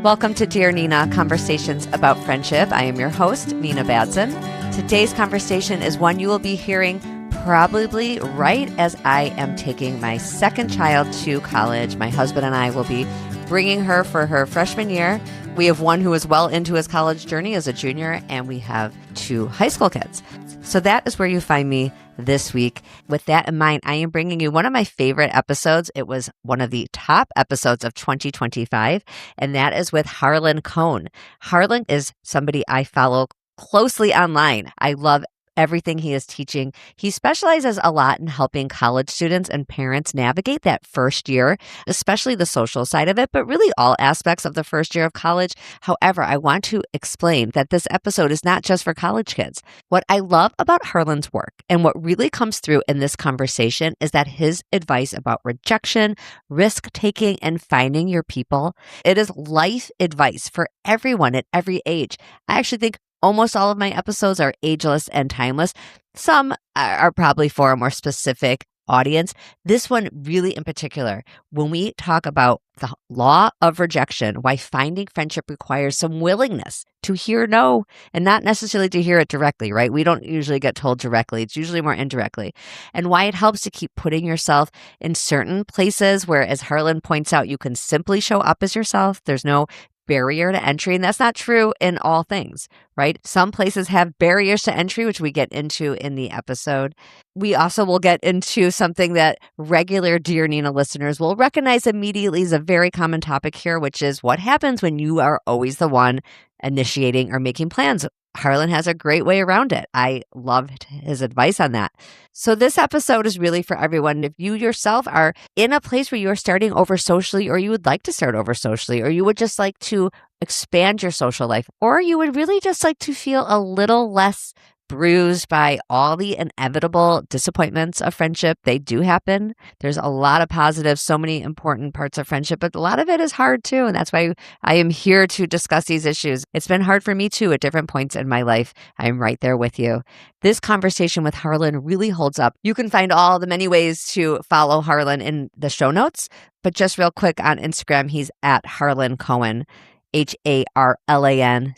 Welcome to Dear Nina, Conversations about Friendship. I am your host, Nina Badson. Today's conversation is one you will be hearing probably right as I am taking my second child to college. My husband and I will be bringing her for her freshman year. We have one who is well into his college journey as a junior, and we have two high school kids. So that is where you find me this week. With that in mind, I am bringing you one of my favorite episodes. It was one of the top episodes of 2025, and that is with Harlan Cohen. Harlan is somebody I follow closely online. I love everything he is teaching. He specializes a lot in helping college students and parents navigate that first year, especially the social side of it, but really all aspects of the first year of college. However, I want to explain that this episode is not just for college kids. What I love about Harlan's work and what really comes through in this conversation is that his advice about rejection, risk-taking, and finding your people, it is life advice for everyone at every age. I actually think almost all of my episodes are ageless and timeless. Some are probably for a more specific audience. This one really in particular, when we talk about the law of rejection, why finding friendship requires some willingness to hear no and not necessarily to hear it directly, right? We don't usually get told directly. It's usually more indirectly. And why it helps to keep putting yourself in certain places where, as Harlan points out, you can simply show up as yourself. There's no barrier to entry. And that's not true in all things, right? Some places have barriers to entry, which we get into in the episode. We also will get into something that regular Dear Nina listeners will recognize immediately is a very common topic here, which is what happens when you are always the one initiating or making plans. Harlan has a great way around it. I loved his advice on that. So this episode is really for everyone. If you yourself are in a place where you are starting over socially, or you would like to start over socially, or you would just like to expand your social life, or you would really just like to feel a little less bruised by all the inevitable disappointments of friendship. They do happen. There's a lot of positives, so many important parts of friendship, but a lot of it is hard too. And that's why I am here to discuss these issues. It's been hard for me too at different points in my life. I'm right there with you. This conversation with Harlan really holds up. You can find all the many ways to follow Harlan in the show notes, but just real quick on Instagram, he's at Harlan Cohen. HarlanCohem.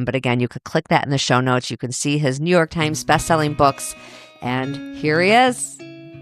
But again, you could click that in the show notes. You can see his New York Times bestselling books. And here he is.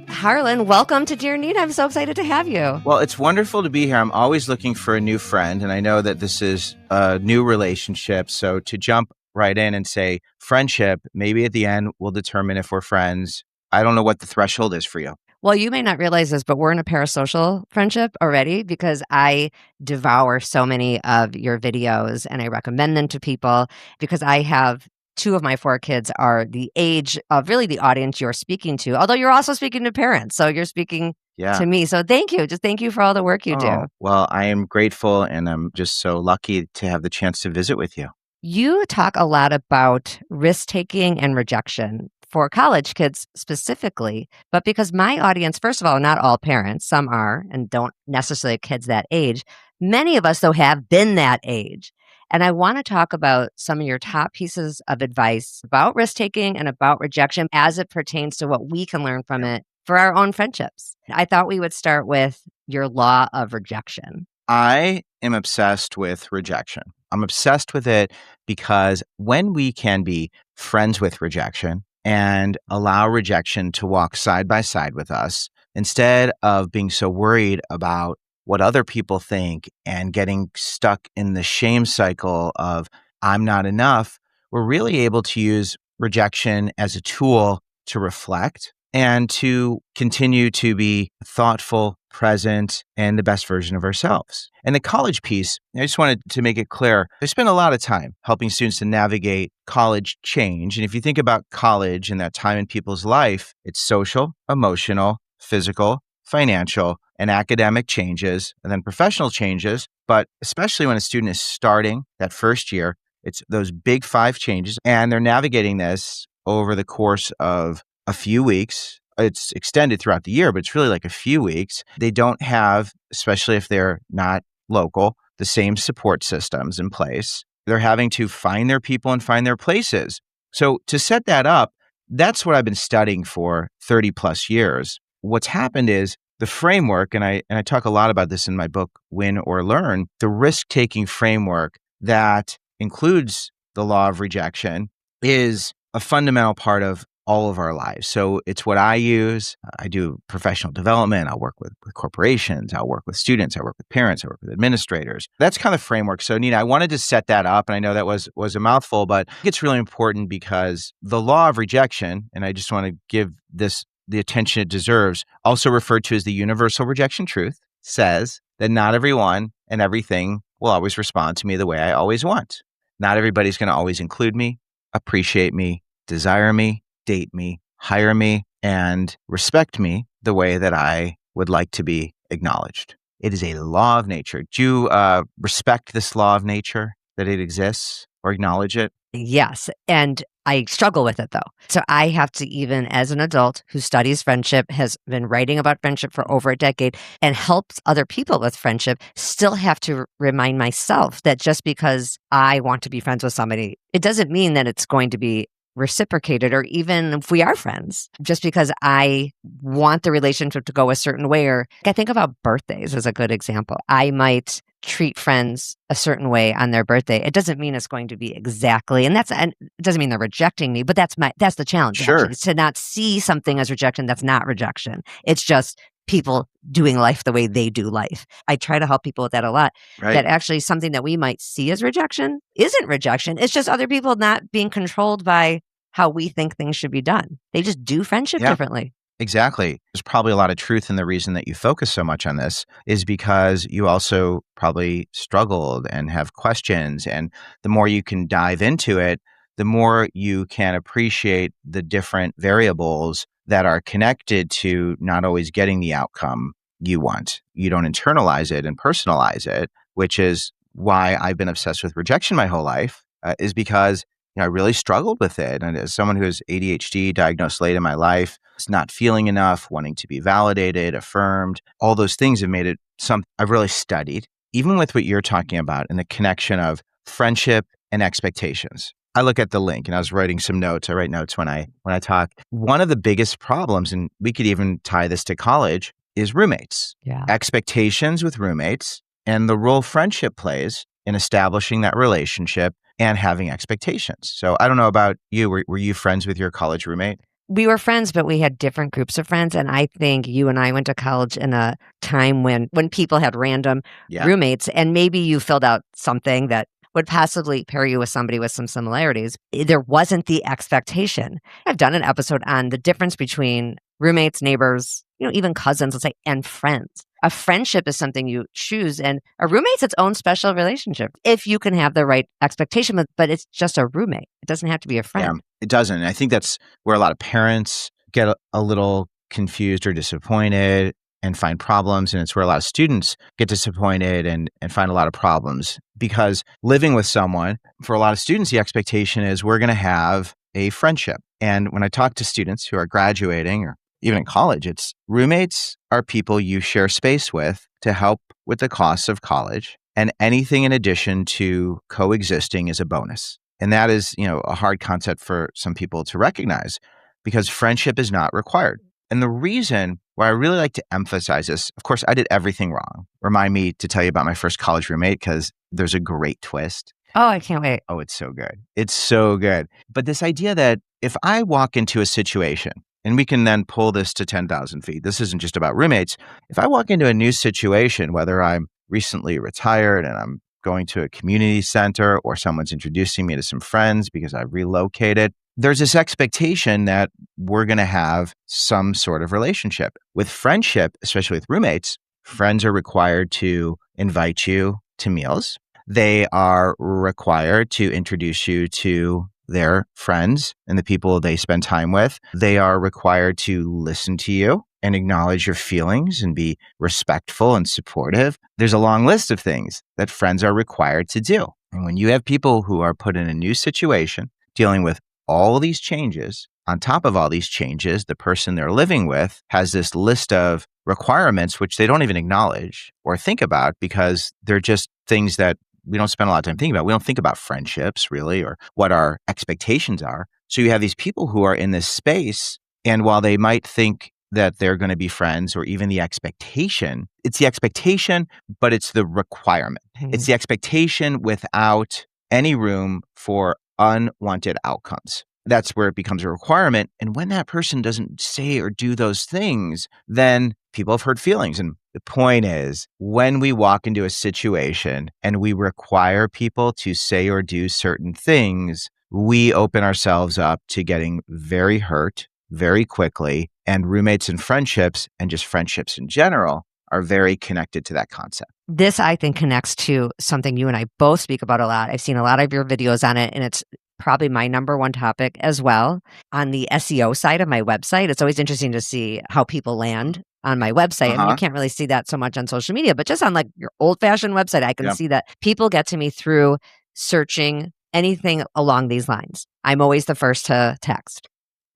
Harlan, welcome to Dear Nina. I'm so excited to have you. Well, it's wonderful to be here. I'm always looking for a new friend. And I know that this is a new relationship. So to jump right in and say friendship, maybe at the end we'll determine if we're friends. I don't know what the threshold is for you. Well, you may not realize this, but we're in a parasocial friendship already because I devour so many of your videos and I recommend them to people because I have two of my four kids are the age of really the audience you're speaking to, although you're also speaking to parents. So you're speaking to me. So thank you. Just thank you for all the work you do. Well, I am grateful and I'm just so lucky to have the chance to visit with you. You talk a lot about risk-taking and rejection for college kids specifically, but because my audience, first of all, not all parents, some are and don't necessarily have kids that age. Many of us, though, have been that age. And I want to talk about some of your top pieces of advice about risk-taking and about rejection as it pertains to what we can learn from it for our own friendships. I thought we would start with your law of rejection. I am obsessed with rejection. I'm obsessed with it because when we can be friends with rejection, and allow rejection to walk side by side with us instead of being so worried about what other people think and getting stuck in the shame cycle of I'm not enough. We're really able to use rejection as a tool to reflect and to continue to be thoughtful, present, and the best version of ourselves. And the college piece, I just wanted to make it clear, I spent a lot of time helping students to navigate college change. And if you think about college and that time in people's life, it's social, emotional, physical, financial, and academic changes, and then professional changes. But especially when a student is starting that first year, it's those big 5 changes, and they're navigating this over the course of a few weeks. It's extended throughout the year, but it's really like a few weeks. They don't have, especially if they're not local, the same support systems in place. They're having to find their people and find their places. So to set that up, that's what I've been studying for 30 plus years. What's happened is the framework, and I talk a lot about this in my book, Win or Learn, the risk-taking framework that includes the law of rejection is a fundamental part of all of our lives. So it's what I use. I do professional development. I'll work with corporations. I'll work with students. I work with parents. I work with administrators. That's kind of the framework. So Nina, I wanted to set that up. And I know that was a mouthful, but I think it's really important because the law of rejection, and I just want to give this the attention it deserves, also referred to as the universal rejection truth, says that not everyone and everything will always respond to me the way I always want. Not everybody's going to always include me, appreciate me, desire me, date me, hire me, and respect me the way that I would like to be acknowledged. It is a law of nature. Do you respect this law of nature, that it exists, or acknowledge it? Yes. And I struggle with it though. So I have to, even as an adult who studies friendship, has been writing about friendship for over a decade and helps other people with friendship, still have to remind myself that just because I want to be friends with somebody, it doesn't mean that it's going to be reciprocated, or even if we are friends, just because I want the relationship to go a certain way. Or I think about birthdays as a good example. I might treat friends a certain way on their birthday. It doesn't mean it's going to be exactly, and it doesn't mean they're rejecting me, but that's the challenge. Sure. Actually, is to not see something as rejection that's not rejection. It's just people doing life the way they do life. I try to help people with that a lot. Right. That actually something that we might see as rejection isn't rejection. It's just other people not being controlled by how we think things should be done. They just do friendship differently. Exactly. There's probably a lot of truth in the reason that you focus so much on this is because you also probably struggled and have questions. And the more you can dive into it, the more you can appreciate the different variables that are connected to not always getting the outcome you want. You don't internalize it and personalize it, which is why I've been obsessed with rejection my whole life, is because I really struggled with it. And as someone who has ADHD diagnosed late in my life, it's not feeling enough, wanting to be validated, affirmed, all those things have made it something I've really studied, even with what you're talking about and the connection of friendship and expectations. I look at the link, and I was writing some notes. I write notes when I talk. One of the biggest problems, and we could even tie this to college, is roommates. Yeah. Expectations with roommates and the role friendship plays in establishing that relationship and having expectations. So I don't know about you. Were you friends with your college roommate? We were friends, but we had different groups of friends. And I think you and I went to college in a time when people had random roommates, and maybe you filled out something that would possibly pair you with somebody with some similarities. There wasn't the expectation. I've done an episode on the difference between roommates, neighbors, even cousins, let's say, and friends. A friendship is something you choose, and a roommate's its own special relationship if you can have the right expectation, but it's just a roommate. It doesn't have to be a friend. Yeah, it doesn't. And I think that's where a lot of parents get a little confused or disappointed and find problems. And it's where a lot of students get disappointed and find a lot of problems, because living with someone, for a lot of students, the expectation is we're going to have a friendship. And when I talk to students who are graduating or even in college, it's roommates are people you share space with to help with the costs of college, and anything in addition to coexisting is a bonus. And that is, a hard concept for some people to recognize, because friendship is not required. And the reason why I really like to emphasize this, of course, I did everything wrong. Remind me to tell you about my first college roommate, because there's a great twist. Oh, I can't wait. Oh, it's so good. It's so good. But this idea that if I walk into a situation, and we can then pull this to 10,000 feet. This isn't just about roommates. If I walk into a new situation, whether I'm recently retired and I'm going to a community center, or someone's introducing me to some friends because I've relocated, there's this expectation that we're going to have some sort of relationship. With friendship, especially with roommates, friends are required to invite you to meals. They are required to introduce you to their friends and the people they spend time with. They are required to listen to you and acknowledge your feelings and be respectful and supportive. There's a long list of things that friends are required to do. And when you have people who are put in a new situation, dealing with all these changes, on top of all these changes, the person they're living with has this list of requirements which they don't even acknowledge or think about, because they're just things that we don't spend a lot of time thinking about. We don't think about friendships really, or what our expectations are. So you have these people who are in this space, and while they might think that they're going to be friends, or even the expectation. It's the expectation, but it's the requirement. It's the expectation without any room for unwanted outcomes. That's where it becomes a requirement. And when that person doesn't say or do those things, then people have hurt feelings. And the point is, when we walk into a situation and we require people to say or do certain things, we open ourselves up to getting very hurt very quickly. And roommates and friendships, and just friendships in general, are very connected to that concept. This, I think, connects to something you and I both speak about a lot. I've seen a lot of your videos on it, and it's probably my number one topic as well. On the SEO side of my website, it's always interesting to see how people land on my website. I mean, you can't really see that so much on social media, but just on like your old-fashioned website, I can see that people get to me through searching anything along these lines. I'm always the first to text.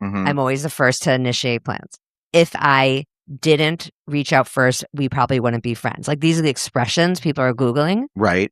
I'm always the first to initiate plans. If I didn't reach out first, we probably wouldn't be friends. Like, these are the expressions people are Googling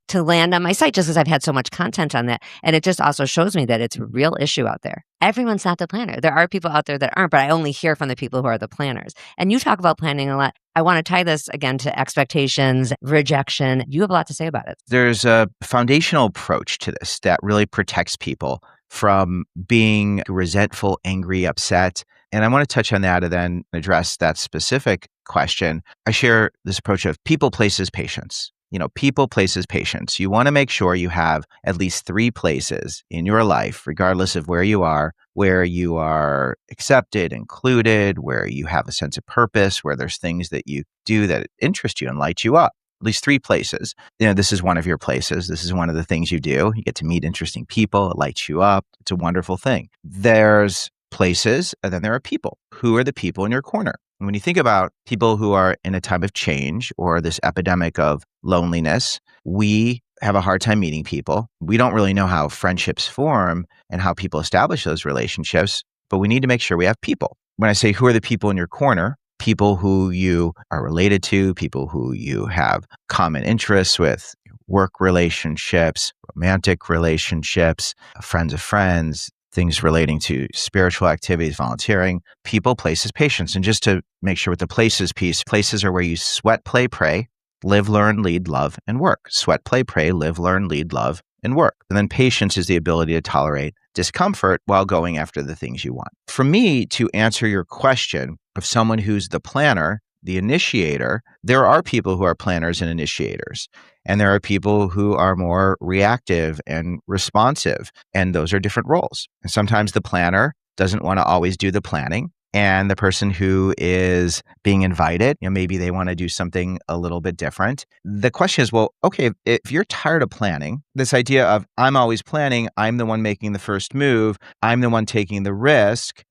to land on my site, just because I've had so much content on that. And it just also shows me that it's a real issue out there. Everyone's not the planner. There are people out there that aren't, but I only hear from the people who are the planners. And you talk about planning a lot. I want to tie this again to expectations, rejection. You have a lot to say about it. There's a foundational approach to this that really protects people from being resentful, angry, upset. And I want to touch on that and then address that specific question. I share this approach of people, places, patience. People, places, patience. You want to make sure you have at least 3 places in your life, regardless of where you are accepted, included, where you have a sense of purpose, where there's things that you do that interest you and light you up. At least 3 places. This is one of your places. This is one of the things you do. You get to meet interesting people. It lights you up. It's a wonderful thing. There's places, and then there are people. Who are the people in your corner? And when you think about people who are in a time of change or this epidemic of loneliness, we have a hard time meeting people. We don't really know how friendships form and how people establish those relationships, but we need to make sure we have people. When I say who are the people in your corner, people who you are related to, people who you have common interests with, work relationships, romantic relationships, friends of friends, things relating to spiritual activities, volunteering, people, places, patience. And just to make sure with the places piece, places are where you sweat, play, pray, live, learn, lead, love, and work. Sweat, play, pray, live, learn, lead, love, and work. And then patience is the ability to tolerate discomfort while going after the things you want. For me, to answer your question of someone who's the planner, the initiator, there are people who are planners and initiators. And there are people who are more reactive and responsive. And those are different roles. And sometimes the planner doesn't want to always do the planning. And the person who is being invited, maybe they want to do something a little bit different. The question is, well, okay, if you're tired of planning, this idea of I'm always planning, I'm the one making the first move, I'm the one taking the risk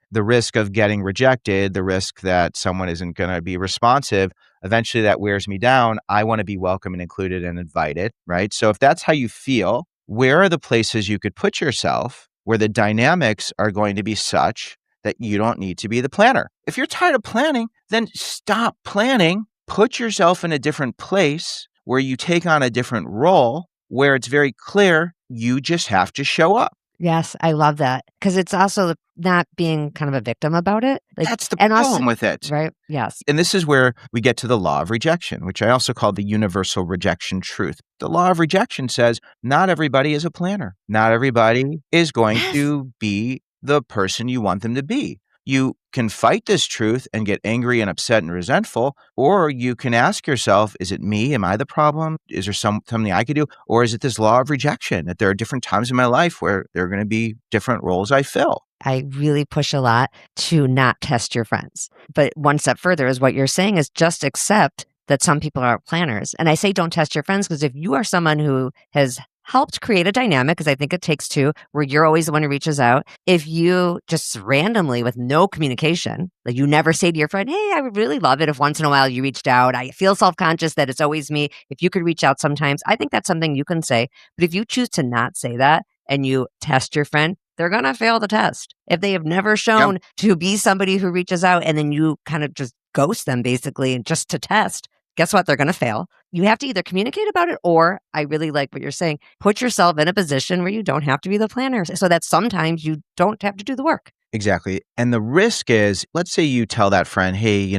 of getting rejected, the risk that someone isn't going to be responsive, eventually that wears me down. I want to be welcome and included and invited, right? So if that's how you feel, where are the places you could put yourself where the dynamics are going to be such that you don't need to be the planner? If you're tired of planning, then stop planning. Put yourself in a different place where you take on a different role, where it's very clear you just have to show up. Yes, I love that. Because it's also not being kind of a victim about it. That's the problem with it. Right? Yes. And this is where we get to the law of rejection, which I also call the universal rejection truth. The law of rejection says not everybody is a planner. Not everybody is going to be the person you want them to be. You can fight this truth and get angry and upset and resentful, or you can ask yourself, is it me? Am I the problem? Is there something I could do? Or is it this law of rejection that there are different times in my life where there are going to be different roles I fill? I really push a lot to not test your friends. But one step further is what you're saying is just accept that some people aren't planners. And I say don't test your friends because if you are someone who has helped create a dynamic, because I think it takes 2, where you're always the one who reaches out. If you just randomly, with no communication, like you never say to your friend, hey, I would really love it if once in a while you reached out. I feel self-conscious that it's always me. If you could reach out sometimes, I think that's something you can say. But if you choose to not say that and you test your friend, they're going to fail the test. If they have never shown to be somebody who reaches out and then you kind of just ghost them basically just to test, guess what? They're going to fail. You have to either communicate about it or, I really like what you're saying, put yourself in a position where you don't have to be the planner so that sometimes you don't have to do the work. Exactly. And the risk is, let's say you tell that friend, hey,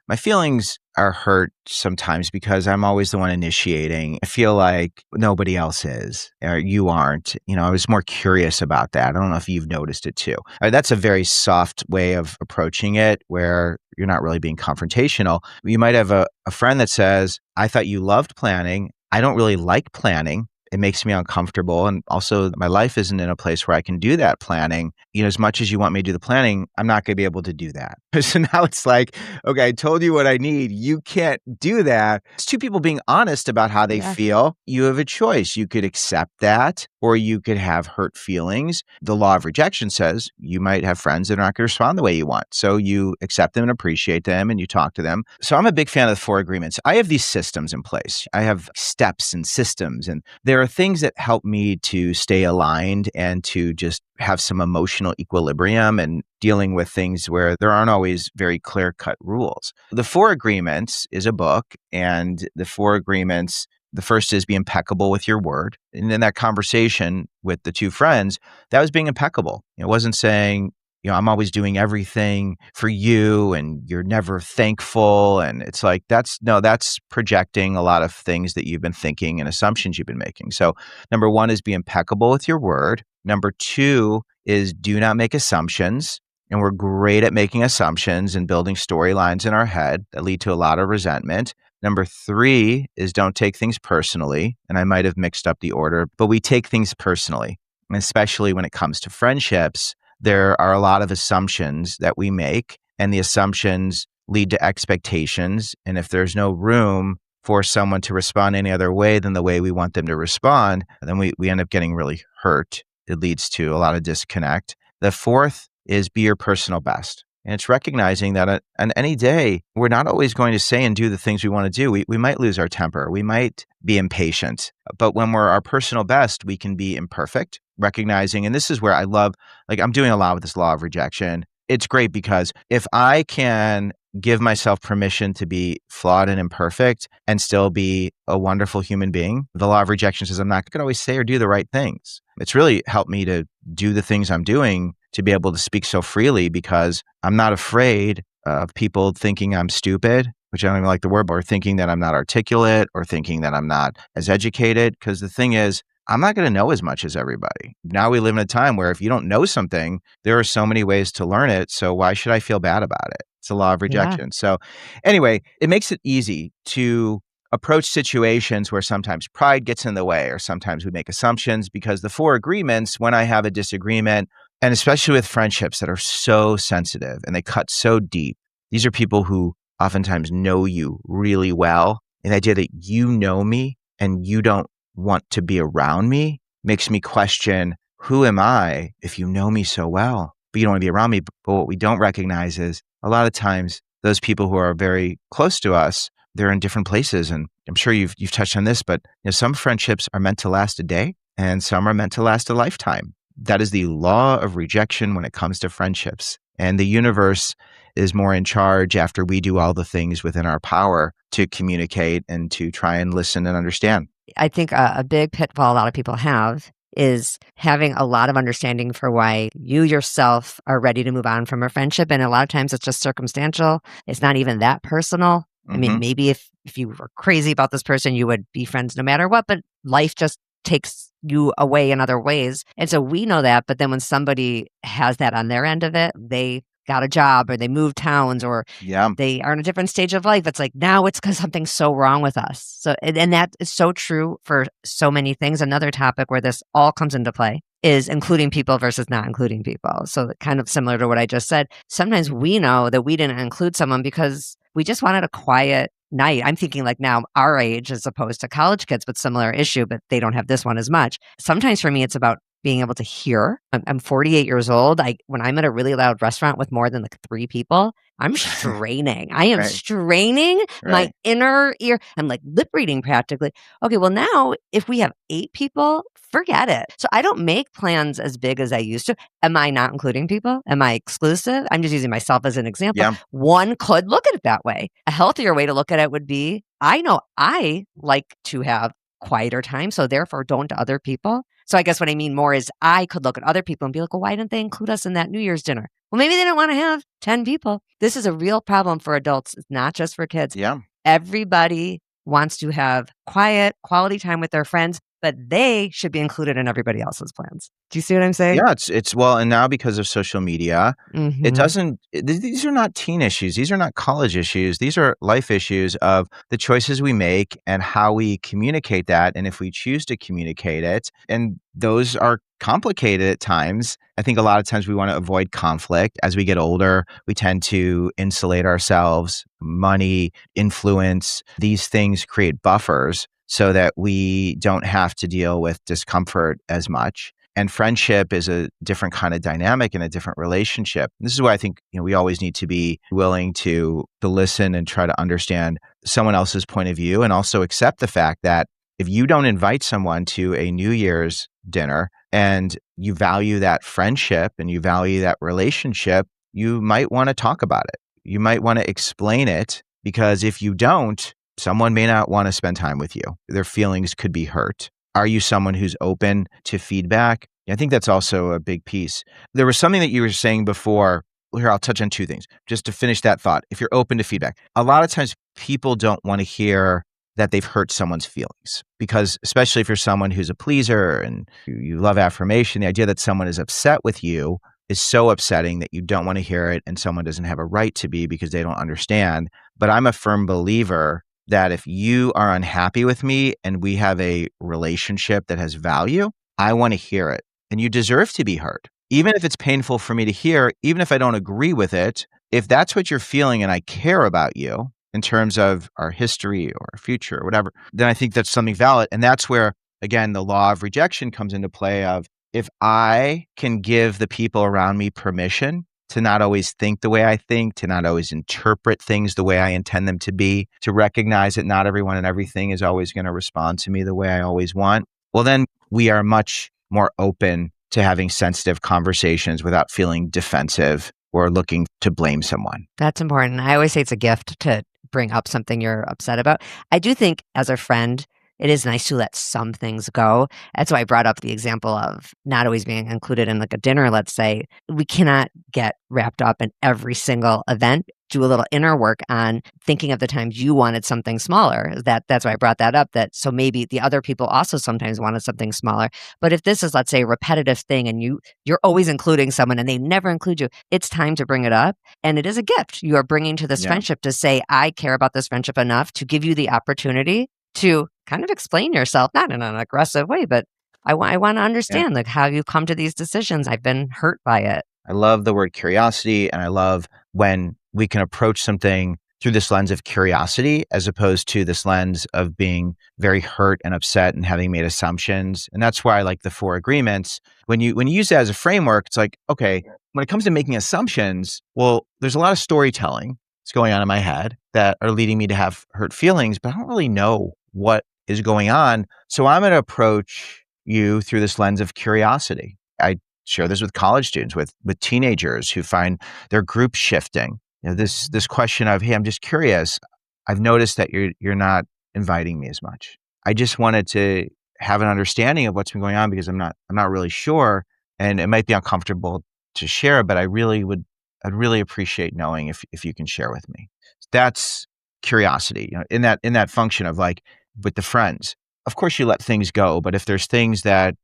my feelings are hurt sometimes because I'm always the one initiating. I feel like nobody else is, or you aren't. I was more curious about that. I don't know if you've noticed it too. That's a very soft way of approaching it where you're not really being confrontational. You might have a friend that says, I thought you loved planning. I don't really like planning. It makes me uncomfortable. And also, my life isn't in a place where I can do that planning. As much as you want me to do the planning, I'm not going to be able to do that. So now it's like, okay, I told you what I need. You can't do that. It's two people being honest about how they Yeah. feel. You have a choice. You could accept that, or you could have hurt feelings. The law of rejection says you might have friends that are not going to respond the way you want. So you accept them and appreciate them and you talk to them. So I'm a big fan of the 4 agreements. I have these systems in place. I have steps and systems, and there are things that help me to stay aligned and to just have some emotional equilibrium and dealing with things where there aren't always very clear-cut rules. The 4 agreements is a book, and the 4 agreements, the first is be impeccable with your word. And in that conversation with the 2 friends, that was being impeccable. It wasn't saying, I'm always doing everything for you and you're never thankful. And it's like, that's projecting a lot of things that you've been thinking and assumptions you've been making. So number 1 is be impeccable with your word. Number 2 is do not make assumptions. And we're great at making assumptions and building storylines in our head that lead to a lot of resentment. Number 3 is don't take things personally. And I might have mixed up the order, but we take things personally. And especially when it comes to friendships, there are a lot of assumptions that we make, and the assumptions lead to expectations. And if there's no room for someone to respond any other way than the way we want them to respond, then we end up getting really hurt. It leads to a lot of disconnect. The 4th is be your personal best. And it's recognizing that on any day, we're not always going to say and do the things we want to do. We might lose our temper. We might be impatient. But when we're our personal best, we can be imperfect, recognizing, and this is where I love, like I'm doing a lot with this law of rejection. It's great because if I can give myself permission to be flawed and imperfect and still be a wonderful human being, the law of rejection says I'm not going to always say or do the right things. It's really helped me to do the things I'm doing, to be able to speak so freely because I'm not afraid of people thinking I'm stupid, which I don't even like the word, or thinking that I'm not articulate or thinking that I'm not as educated. Because the thing is, I'm not going to know as much as everybody. Now we live in a time where if you don't know something, there are so many ways to learn it. So why should I feel bad about it? It's a law of Yeah. rejection. So anyway, it makes it easy to approach situations where sometimes pride gets in the way or sometimes we make assumptions, because the 4 agreements, when I have a disagreement, and especially with friendships that are so sensitive and they cut so deep, these are people who oftentimes know you really well. And the idea that you know me and you don't want to be around me makes me question, who am I if you know me so well, but you don't want to be around me? But what we don't recognize is a lot of times those people who are very close to us, they're in different places. And I'm sure you've touched on this, but some friendships are meant to last a day and some are meant to last a lifetime. That is the law of rejection when it comes to friendships. And the universe is more in charge after we do all the things within our power to communicate and to try and listen and understand. I think a big pitfall a lot of people have is having a lot of understanding for why you yourself are ready to move on from a friendship. And a lot of times it's just circumstantial. It's not even that personal. I mean, maybe if you were crazy about this person, you would be friends no matter what, but life just takes you away in other ways. And so we know that, but then when somebody has that on their end of it, they got a job or they moved towns or Yeah. they are in a different stage of life. It's like, now it's because something's so wrong with us. So, and that is so true for so many things. Another topic where this all comes into play is including people versus not including people. So kind of similar to what I just said. Sometimes we know that we didn't include someone because we just wanted a quiet night. I'm thinking like now our age as opposed to college kids, but similar issue, but they don't have this one as much. Sometimes for me, it's about being able to hear. I'm 48 years old. When I'm at a really loud restaurant with more than like 3 people, I'm straining. I am Right. straining my Right. inner ear. I'm like lip reading practically. Okay, well now if we have 8 people, forget it. So I don't make plans as big as I used to. Am I not including people? Am I exclusive? I'm just using myself as an example. Yeah. One could look at it that way. A healthier way to look at it would be, I know I like to have quieter time, so therefore don't to other people. So I guess what I mean more is I could look at other people and be like, well, why didn't they include us in that New Year's dinner? Well, maybe they don't want to have 10 people. This is a real problem for adults. It's not just for kids. Yeah. Everybody wants to have quiet, quality time with their friends, but they should be included in everybody else's plans. Do you see what I'm saying? Yeah, it's well, and now because of social media, it Mhm. doesn't these are not teen issues, these are not college issues, these are life issues of the choices we make and how we communicate that, and if we choose to communicate it, and those are complicated at times. I think a lot of times we wanna avoid conflict. As we get older, we tend to insulate ourselves. Money, influence, these things create buffers so that we don't have to deal with discomfort as much. And friendship is a different kind of dynamic and a different relationship. This is why I think, we always need to be willing to listen and try to understand someone else's point of view, and also accept the fact that if you don't invite someone to a New Year's dinner and you value that friendship and you value that relationship, you might want to talk about it. You might want to explain it, because if you don't, someone may not want to spend time with you. Their feelings could be hurt. Are you someone who's open to feedback? I think that's also a big piece. There was something that you were saying before. Here, I'll touch on two things just to finish that thought. If you're open to feedback, a lot of times people don't want to hear that they've hurt someone's feelings, because especially if you're someone who's a pleaser and you love affirmation, the idea that someone is upset with you is so upsetting that you don't want to hear it, and someone doesn't have a right to be because they don't understand. But I'm a firm believer that if you are unhappy with me and we have a relationship that has value, I want to hear it. And you deserve to be heard. Even if it's painful for me to hear, even if I don't agree with it, if that's what you're feeling and I care about you in terms of our history or our future or whatever, then I think that's something valid. And that's where, again, the law of rejection comes into play of, if I can give the people around me permission to not always think the way I think, to not always interpret things the way I intend them to be, to recognize that not everyone and everything is always going to respond to me the way I always want, well, then we are much more open to having sensitive conversations without feeling defensive or looking to blame someone. That's important. I always say it's a gift to bring up something you're upset about. I do think as a friend, it is nice to let some things go. That's why I brought up the example of not always being included in like a dinner, let's say. We cannot get wrapped up in every single event. Do a little inner work on thinking of the times you wanted something smaller. That's why I brought that up. That so maybe the other people also sometimes wanted something smaller. But if this is, let's say, a repetitive thing and you're always including someone and they never include you, it's time to bring it up. And it is a gift you are bringing to this Yeah. friendship to say, I care about this friendship enough to give you the opportunity to kind of explain yourself, not in an aggressive way, but I want to Yeah. understand like how you come to these decisions. I've been hurt by it. I love the word curiosity, and I love when we can approach something through this lens of curiosity as opposed to this lens of being very hurt and upset and having made assumptions. And that's why I like the four agreements. When you use that as a framework, it's like, okay, when it comes to making assumptions, well, there's a lot of storytelling that's going on in my head that are leading me to have hurt feelings, but I don't really know what is going on. So I'm going to approach you through this lens of curiosity. I share this with college students, with teenagers who find their group shifting. This question of, hey, I'm just curious. I've noticed that you're not inviting me as much. I just wanted to have an understanding of what's been going on, because I'm not really sure, and it might be uncomfortable to share, but I'd really appreciate knowing if you can share with me. That's curiosity, in that function of like with the friends. Of course you let things go, but if there's things that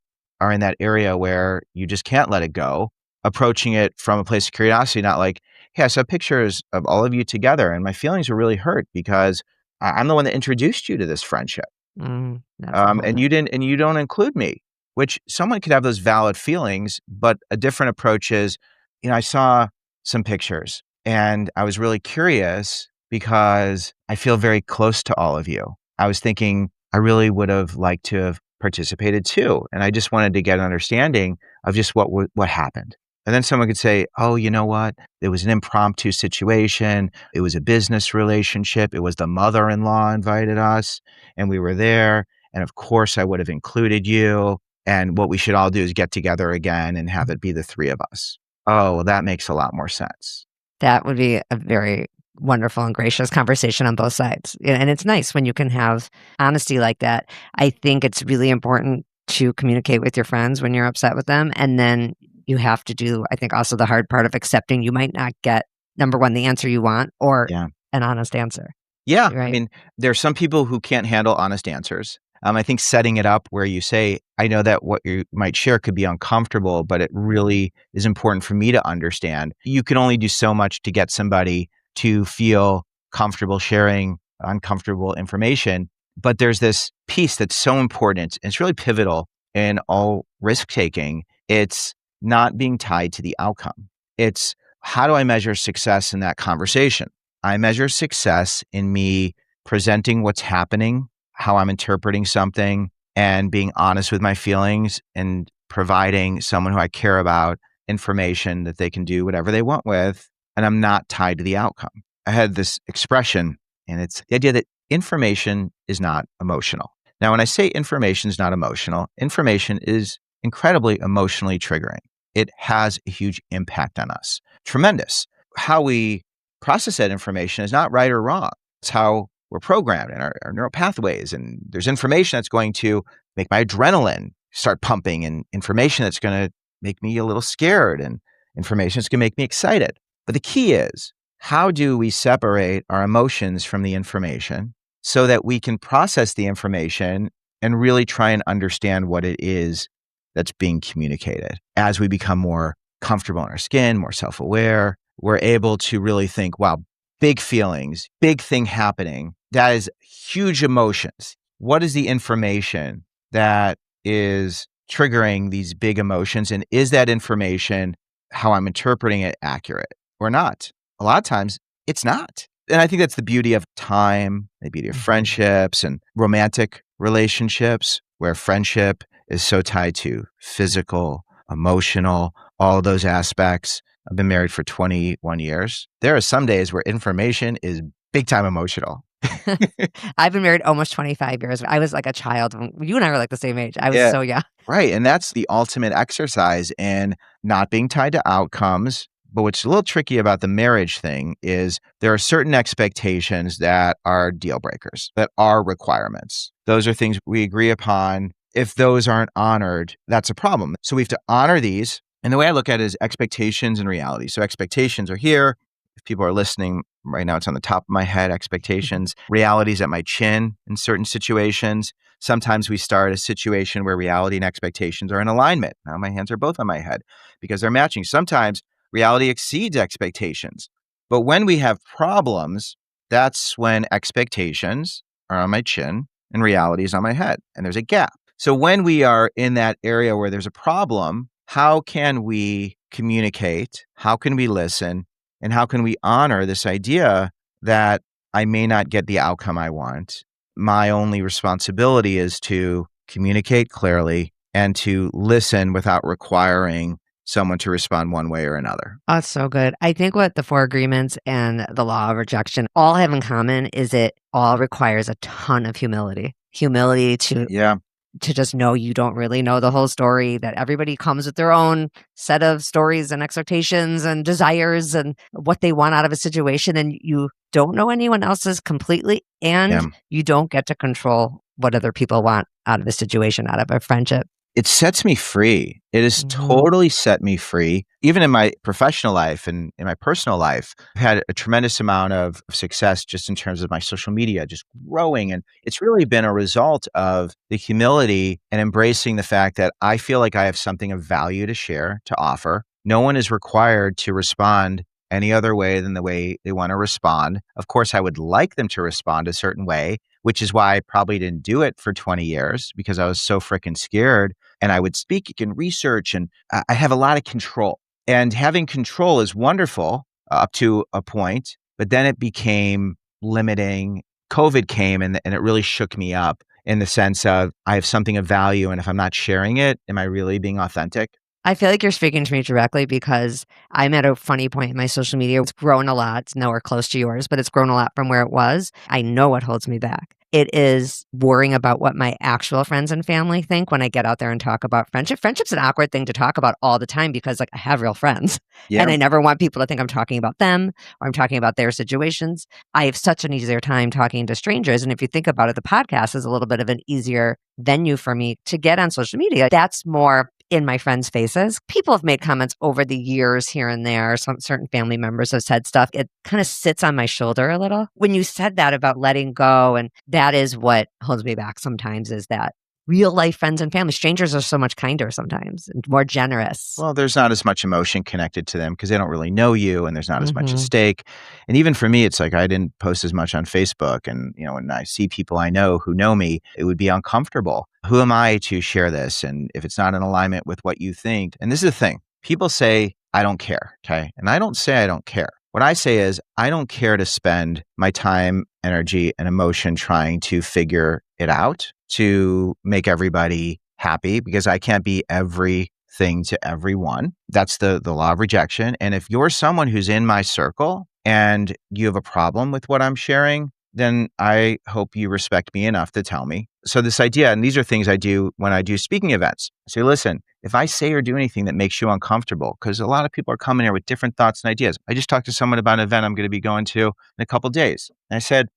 are in that area where you just can't let it go, approaching it from a place of curiosity, not like, hey, I saw pictures of all of you together and my feelings were really hurt because I'm the one that introduced you to this friendship. That's And important. you don't include me, which someone could have those valid feelings, but a different approach is, I saw some pictures and I was really curious because I feel very close to all of you. I was thinking I really would have liked to have participated too. And I just wanted to get an understanding of just what happened. And then someone could say, oh, you know what? It was an impromptu situation. It was a business relationship. It was the mother-in-law invited us and we were there. And of course I would have included you. And what we should all do is get together again and have it be the three of us. Oh, well, that makes a lot more sense. That would be a very wonderful and gracious conversation on both sides. And it's nice when you can have honesty like that. I think it's really important to communicate with your friends when you're upset with them, and then you have to do, I think, also the hard part of accepting you might not get, number one, the answer you want or Yeah. an honest answer, Yeah. I right? mean, there are some people who can't handle honest answers. I think setting it up where you say, I know that what you might share could be uncomfortable, but it really is important for me to understand. You can only do so much to get somebody to feel comfortable sharing uncomfortable information. But there's this piece that's so important. And it's really pivotal in all risk taking. It's not being tied to the outcome. It's how do I measure success in that conversation? I measure success in me presenting what's happening, how I'm interpreting something, and being honest with my feelings and providing someone who I care about information that they can do whatever they want with. And I'm not tied to the outcome. I had this expression, and it's the idea that information is not emotional. Now, when I say information is not emotional, information is incredibly emotionally triggering. It has a huge impact on us. Tremendous. How we process that information is not right or wrong. It's how we're programmed in our neural pathways. And there's information that's going to make my adrenaline start pumping, and information that's going to make me a little scared, and information that's going to make me excited. But the key is, how do we separate our emotions from the information so that we can process the information and really try and understand what it is that's being communicated? As we become more comfortable in our skin, more self-aware, we're able to really think, wow, big feelings, big thing happening. That is huge emotions. What is the information that is triggering these big emotions? And is that information, how I'm interpreting it, accurate or not? A lot of times it's not. And I think that's the beauty of time, the beauty of friendships and romantic relationships, where friendship is so tied to physical, emotional, all those aspects. I've been married for 21 years. There are some days where information is big time emotional. I've been married almost 25 years. I was like a child. You and I were like the same age. I was Yeah. so young. Right. And that's the ultimate exercise in not being tied to outcomes. But what's a little tricky about the marriage thing is there are certain expectations that are deal breakers, that are requirements. Those are things we agree upon. If those aren't honored, that's a problem. So we have to honor these. And the way I look at it is expectations and reality. So expectations are here. If people are listening right now, it's on the top of my head, expectations. Reality's at my chin in certain situations. Sometimes we start a situation where reality and expectations are in alignment. Now my hands are both on my head because they're matching. Sometimes reality exceeds expectations. But when we have problems, that's when expectations are on my chin and reality is on my head, and there's a gap. So when we are in that area where there's a problem, how can we communicate? How can we listen? And how can we honor this idea that I may not get the outcome I want? My only responsibility is to communicate clearly and to listen without requiring someone to respond one way or another. Oh, it's so good. I think what the four agreements and the law of rejection all have in common is it all requires a ton of humility. Humility Yeah. to just know you don't really know the whole story, that everybody comes with their own set of stories and expectations and desires and what they want out of a situation. And you don't know anyone else's completely. And Yeah. you don't get to control what other people want out of a situation, out of a friendship. It sets me free. It has totally set me free. Even in my professional life and in my personal life, I've had a tremendous amount of success just in terms of my social media, just growing. And it's really been a result of the humility and embracing the fact that I feel like I have something of value to share, to offer. No one is required to respond any other way than the way they want to respond. Of course, I would like them to respond a certain way, which is why I probably didn't do it for 20 years because I was so freaking scared. And I would speak and research, and I have a lot of control. And having control is wonderful up to a point, but then it became limiting. COVID came and it really shook me up in the sense of I have something of value, and if I'm not sharing it, am I really being authentic? I feel like you're speaking to me directly because I'm at a funny point in my social media. It's grown a lot. It's nowhere close to yours, but it's grown a lot from where it was. I know what holds me back. It is worrying about what my actual friends and family think when I get out there and talk about friendship. Friendship's an awkward thing to talk about all the time because like I have real friends and I never want people to think I'm talking about them or I'm talking about their situations. I have such an easier time talking to strangers. And if you think about it, the podcast is a little bit of an easier venue for me to get on social media. That's more in my friends' faces. People have made comments over the years here and there. Some certain family members have said stuff. It kind of sits on my shoulder a little. When you said that about letting go, and that is what holds me back sometimes, is that real life friends and family, strangers are so much kinder sometimes and more generous. Well, there's not as much emotion connected to them because they don't really know you and there's not as much at Mhm. stake. And even for me, it's like I didn't post as much on Facebook. And, when I see people I know who know me, it would be uncomfortable. Who am I to share this? And if it's not in alignment with what you think, and this is the thing, people say, I don't care. Okay. And I don't say I don't care. What I say is, I don't care to spend my time, energy, and emotion trying to figure it out to make everybody happy because I can't be everything to everyone. That's the law of rejection. And if you're someone who's in my circle and you have a problem with what I'm sharing, then I hope you respect me enough to tell me. So this idea, and these are things I do when I do speaking events. So listen, if I say or do anything that makes you uncomfortable, because a lot of people are coming here with different thoughts and ideas. I just talked to someone about an event I'm going to be going to in a couple of days. And I said,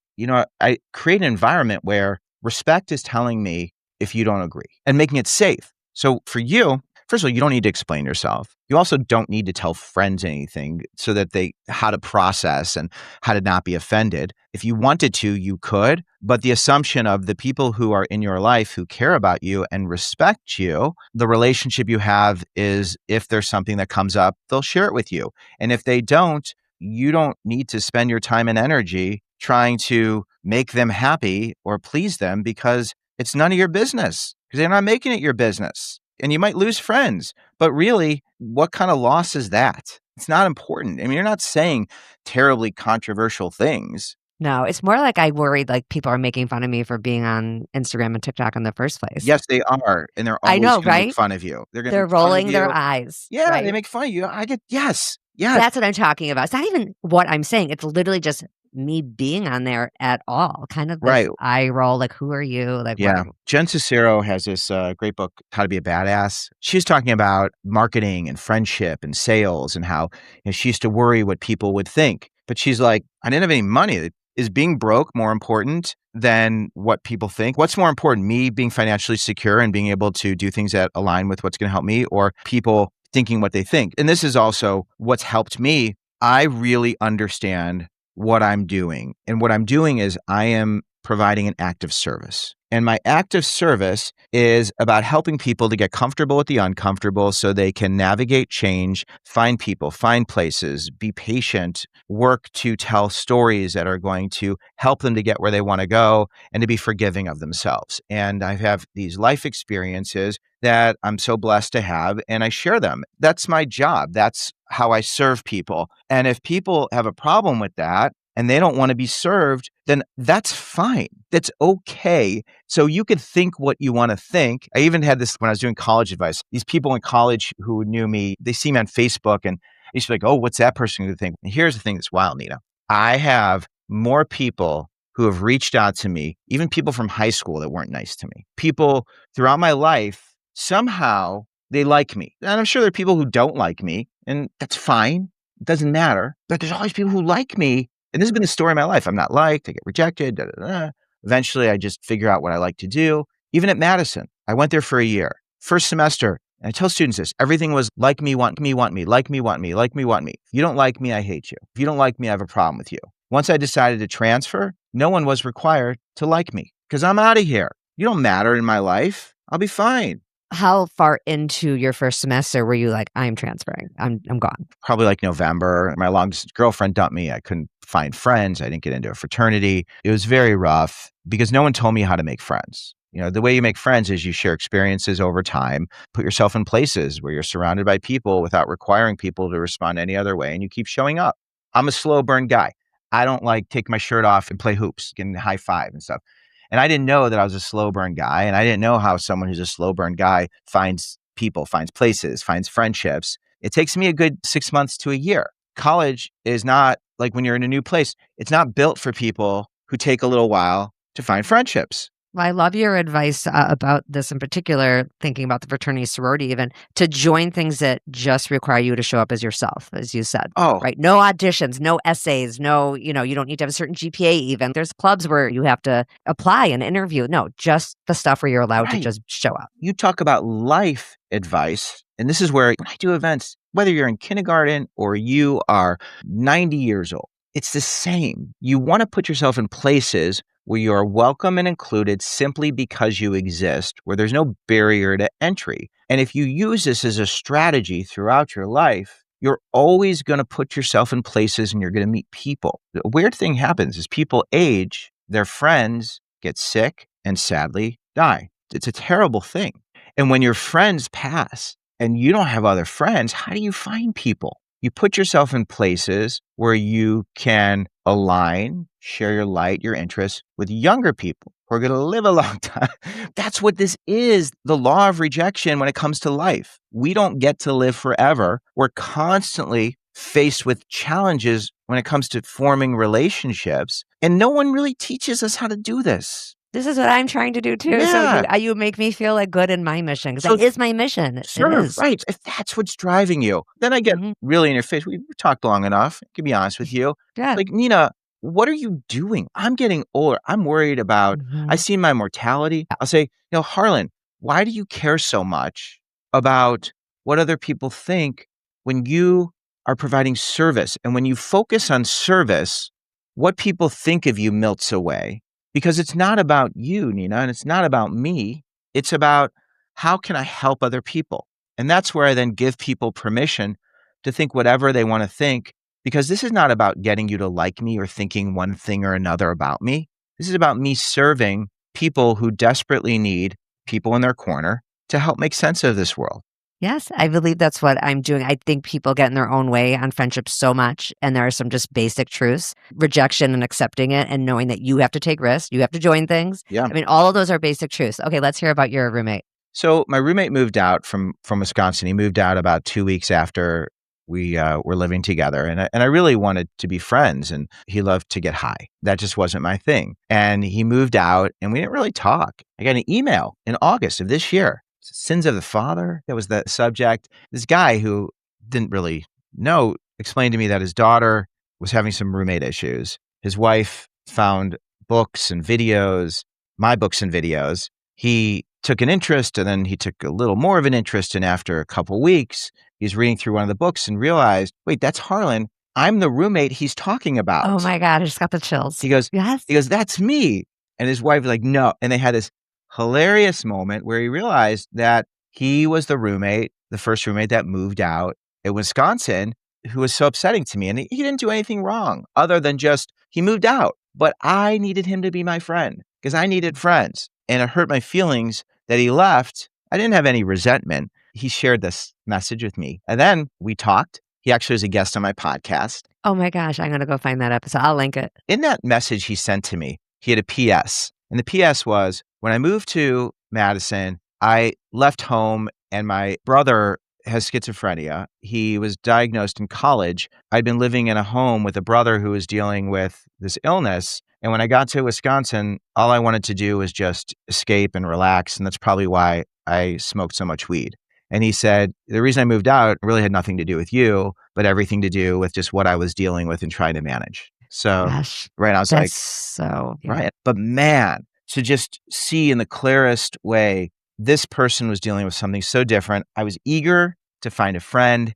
I create an environment where respect is telling me if you don't agree and making it safe. So for you, first of all, you don't need to explain yourself. You also don't need to tell friends anything so that how to process and how to not be offended. If you wanted to, you could, but the assumption of the people who are in your life who care about you and respect you, the relationship you have is if there's something that comes up, they'll share it with you. And if they don't, you don't need to spend your time and energy trying to make them happy or please them because it's none of your business because they're not making it your business. And you might lose friends, but really, what kind of loss is that? It's not important. I mean, you're not saying terribly controversial things. No, it's more like I worried like people are making fun of me for being on Instagram and TikTok in the first place. Yes, they are. And they're I always know, going to make right? fun of you. They're going to They're make fun of rolling their you. eyes, Yeah, they right? make fun of you. Yes, yes. That's what I'm talking about. It's not even what I'm saying. It's literally just me being on there at all. Kind of this Right. eye roll, like, who are you? Like, what? Yeah. Jen Sincero has this great book, How to Be a Badass. She's talking about marketing and friendship and sales and how she used to worry what people would think. But she's like, I didn't have any money. Is being broke more important than what people think? What's more important, me being financially secure and being able to do things that align with what's going to help me or people thinking what they think? And this is also what's helped me. I really understand what I'm doing. And what I'm doing is I am providing an act of service. And my act of service is about helping people to get comfortable with the uncomfortable so they can navigate change, find people, find places, be patient, work to tell stories that are going to help them to get where they want to go and to be forgiving of themselves. And I have these life experiences that I'm so blessed to have, and I share them. That's my job. That's how I serve people. And if people have a problem with that, and they don't want to be served, then that's fine. That's okay. So you could think what you want to think. I even had this when I was doing college advice. These people in college who knew me, they see me on Facebook and I used to be like, oh, what's that person going to think? And here's the thing that's wild, Nina. I have more people who have reached out to me, even people from high school that weren't nice to me. People throughout my life, somehow they like me. And I'm sure there are people who don't like me, and that's fine. It doesn't matter. But there's always people who like me. And this has been the story of my life. I'm not liked. I get rejected. Da, da, da. Eventually, I just figure out what I like to do. Even at Madison, I went there for a year. First semester, and I tell students this, everything was like me, want me, want me, like me, want me, like me, want me. If you don't like me, I hate you. If you don't like me, I have a problem with you. Once I decided to transfer, no one was required to like me because I'm out of here. You don't matter in my life. I'll be fine. How far into your first semester were you like, I'm transferring, I'm gone? Probably like November. My longest girlfriend dumped me. I couldn't find friends. I didn't get into a fraternity. It was very rough because no one told me how to make friends. The way you make friends is you share experiences over time, put yourself in places where you're surrounded by people without requiring people to respond any other way, and you keep showing up. I'm a slow burn guy. I don't like take my shirt off and play hoops, getting high five and stuff. And I didn't know that I was a slow burn guy. And I didn't know how someone who's a slow burn guy finds people, finds places, finds friendships. It takes me a good 6 months to a year. College is not like when you're in a new place. It's not built for people who take a little while to find friendships. Well, I love your advice about this in particular, thinking about the fraternity sorority, even to join things that just require you to show up as yourself, as you said. Oh, Right. No auditions, no essays, no, you don't need to have a certain GPA even. There's clubs where you have to apply and interview. No, just the stuff where you're allowed to right. just show up. You talk about life advice, and this is where when I do events, whether you're in kindergarten or you are 90 years old, it's the same. You want to put yourself in places where you are welcome and included simply because you exist, where there's no barrier to entry. And if you use this as a strategy throughout your life, you're always going to put yourself in places and you're going to meet people. The weird thing happens is people age, their friends get sick and sadly die. It's a terrible thing. And when your friends pass and you don't have other friends, how do you find people? You put yourself in places where you can align, share your light, your interests with younger people who are going to live a long time. That's what this is, the law of rejection when it comes to life. We don't get to live forever. We're constantly faced with challenges when it comes to forming relationships, and no one really teaches us how to do this. This is what I'm trying to do too. Yeah. So you make me feel like good in my mission because So- that is my mission. It Sure, is. right. If that's what's driving you, then I get Mhm. really in your face. We've talked long enough. I can be honest with you. Yeah. Like, Nina, what are you doing? I'm getting older. I'm worried about, I Mhm. see my mortality. I'll say, Harlan, why do you care so much about what other people think when you are providing service? And when you focus on service, what people think of you melts away. Because it's not about you, Nina, and it's not about me. It's about how can I help other people? And that's where I then give people permission to think whatever they want to think, because this is not about getting you to like me or thinking one thing or another about me. This is about me serving people who desperately need people in their corner to help make sense of this world. Yes, I believe that's what I'm doing. I think people get in their own way on friendship so much, and there are some just basic truths, rejection and accepting it, and knowing that you have to take risks, you have to join things. Yeah. I mean, all of those are basic truths. Okay, let's hear about your roommate. So my roommate moved out from Wisconsin. He moved out about 2 weeks after we were living together, and I really wanted to be friends. And he loved to get high. That just wasn't my thing. And he moved out, and we didn't really talk. I got an email in August of this year. Sins of the father. That was the subject. This guy who didn't really know explained to me that his daughter was having some roommate issues. His wife found books and videos, my books and videos. He took an interest, and then he took a little more of an interest. And after a couple weeks, he's reading through one of the books and realized, wait, that's Harlan. I'm the roommate he's talking about. Oh my God, I just got the chills. He goes, Yes. that's me. And his wife was like, no. And they had this hilarious moment where he realized that he was the roommate, the first roommate that moved out in Wisconsin, who was so upsetting to me. And he didn't do anything wrong other than just he moved out. But I needed him to be my friend because I needed friends. And it hurt my feelings that he left. I didn't have any resentment. He shared this message with me. And then we talked. He actually was a guest on my podcast. Oh my gosh, I'm going to go find that episode. I'll link it. In that message he sent to me, he had a PS. And the PS was, when I moved to Madison, I left home and my brother has schizophrenia. He was diagnosed in college. I'd been living in a home with a brother who was dealing with this illness. And when I got to Wisconsin, all I wanted to do was just escape and relax. And that's probably why I smoked so much weed. And he said, the reason I moved out really had nothing to do with you, but everything to do with just what I was dealing with and trying to manage. So, Gosh, right, I was that's like, so yeah. right. But man, to just see in the clearest way, this person was dealing with something so different. I was eager to find a friend.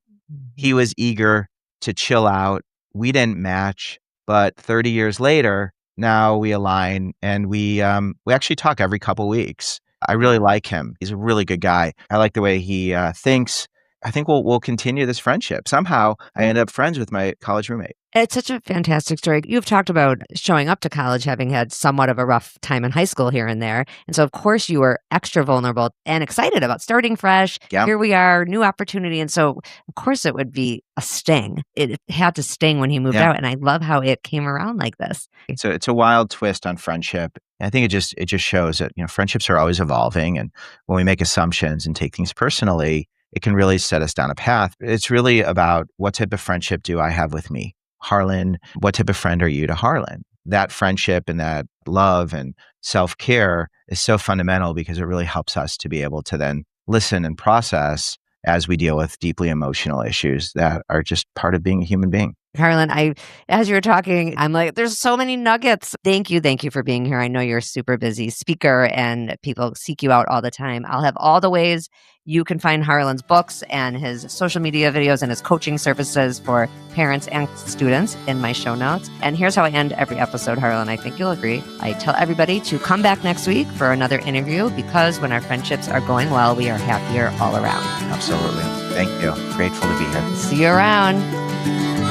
He was eager to chill out. We didn't match, but 30 years later, now we align and we actually talk every couple weeks. I really like him. He's a really good guy. I like the way he thinks. I think we'll continue this friendship. Somehow I ended up friends with my college roommate. It's such a fantastic story. You've talked about showing up to college, having had somewhat of a rough time in high school here and there. And so, of course, you were extra vulnerable and excited about starting fresh. Yeah. Here we are, new opportunity. And so, of course, it would be a sting. It had to sting when he moved Yeah. out. And I love how it came around like this. So it's a wild twist on friendship. I think it just shows that, friendships are always evolving. And when we make assumptions and take things personally, it can really set us down a path. It's really about what type of friendship do I have with me? Harlan, what type of friend are you to Harlan? That friendship and that love and self-care is so fundamental because it really helps us to be able to then listen and process as we deal with deeply emotional issues that are just part of being a human being. Harlan, as you were talking, I'm like, there's so many nuggets. Thank you. Thank you for being here. I know you're a super busy speaker and people seek you out all the time. I'll have all the ways you can find Harlan's books and his social media videos and his coaching services for parents and students in my show notes. And here's how I end every episode, Harlan. I think you'll agree. I tell everybody to come back next week for another interview because when our friendships are going well, we are happier all around. Absolutely. Thank you. Grateful to be here. See you around.